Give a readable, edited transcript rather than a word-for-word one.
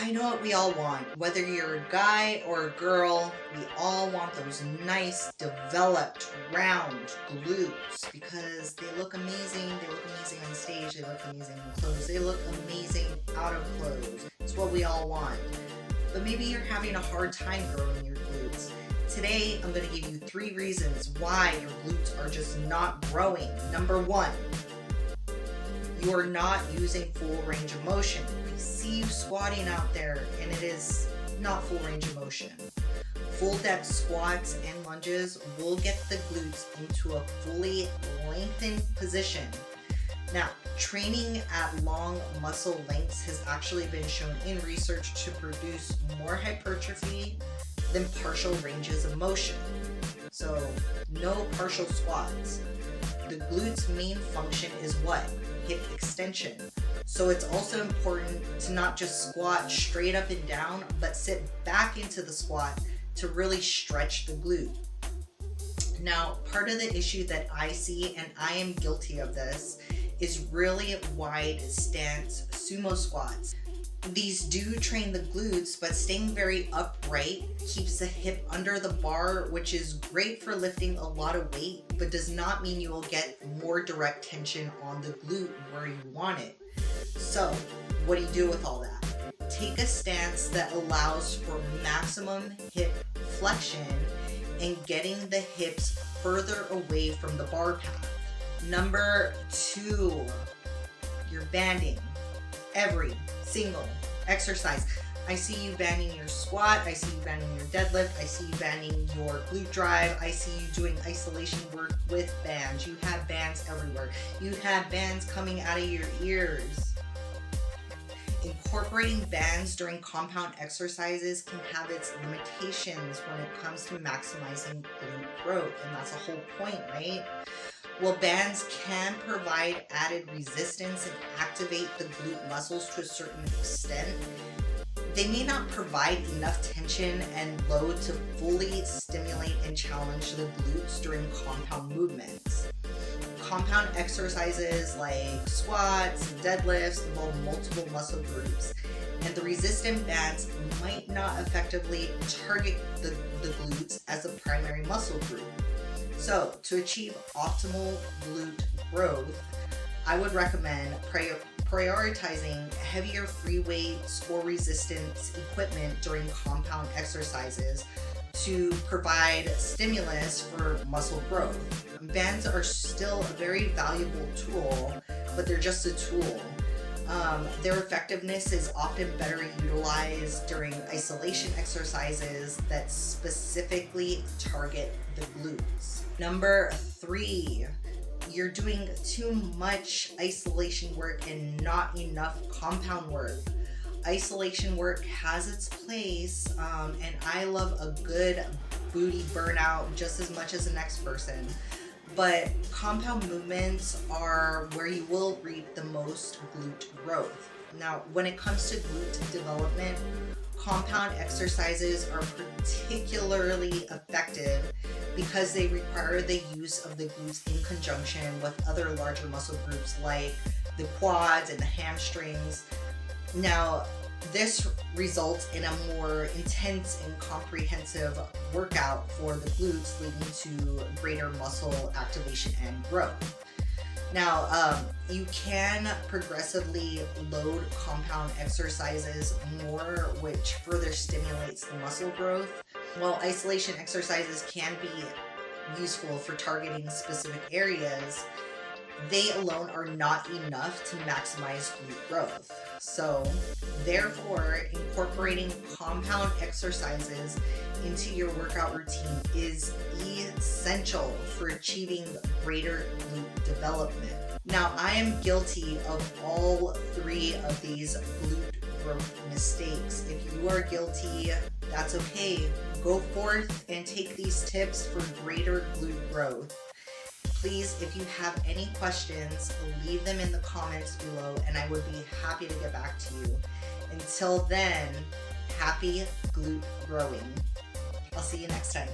I know what we all want. Whether you're a guy or a girl, we all want those nice, developed, round glutes because they look amazing. They look amazing on stage. They look amazing in clothes. They look amazing out of clothes. It's what we all want. But maybe you're having a hard time growing your glutes. Today, I'm going to give you 3 reasons why your glutes are just not growing. Number 1, you are not using full range of motion. I see you squatting out there and it is not full range of motion. Full depth squats and lunges will get the glutes into a fully lengthened position. Now, training at long muscle lengths has actually been shown in research to produce more hypertrophy than partial ranges of motion. So, no partial squats. The glutes' main function is what? Hip extension. So it's also important to not just squat straight up and down, but sit back into the squat to really stretch the glute. Now, part of the issue that I see, and I am guilty of this, is really wide stance sumo squats. These do train the glutes, but staying very upright keeps the hip under the bar, which is great for lifting a lot of weight, but does not mean you will get more direct tension on the glute where you want it. So, what do you do with all that? Take a stance that allows for maximum hip flexion and getting the hips further away from the bar path. Number 2, you're banding every single exercise. I see you banding your squat, I see you banding your deadlift, I see you banding your glute drive, I see you doing isolation work with bands. You have bands everywhere. You have bands coming out of your ears. Incorporating bands during compound exercises can have its limitations when it comes to maximizing glute growth, and that's the whole point, right? While bands can provide added resistance and activate the glute muscles to a certain extent, they may not provide enough tension and load to fully stimulate and challenge the glutes during compound movements. Compound exercises like squats and deadlifts involve multiple muscle groups, and the resistant bands might not effectively target the glutes as a primary muscle group. So, to achieve optimal glute growth, I would recommend prioritizing heavier free weights or resistance equipment during compound exercises to provide stimulus for muscle growth. Bands are still a very valuable tool, but they're just a tool. Their effectiveness is often better utilized during isolation exercises that specifically target the glutes. Number 3, you're doing too much isolation work and not enough compound work. Isolation work has its place, and I love a good booty burnout just as much as the next person. But compound movements are where you will reap the most glute growth. Now, when it comes to glute development, compound exercises are particularly effective because they require the use of the glutes in conjunction with other larger muscle groups like the quads and the hamstrings. Now, this results in a more intense and comprehensive workout for the glutes, leading to greater muscle activation and growth. Now, you can progressively load compound exercises more, which further stimulates the muscle growth. While isolation exercises can be useful for targeting specific areas, they alone are not enough to maximize glute growth. So, therefore, incorporating compound exercises into your workout routine is essential for achieving greater glute development. Now, I am guilty of all 3 of these glute growth mistakes. If you are guilty, that's okay. Go forth and take these tips for greater glute growth. Please, if you have any questions, leave them in the comments below and I would be happy to get back to you. Until then, happy glute growing. I'll see you next time.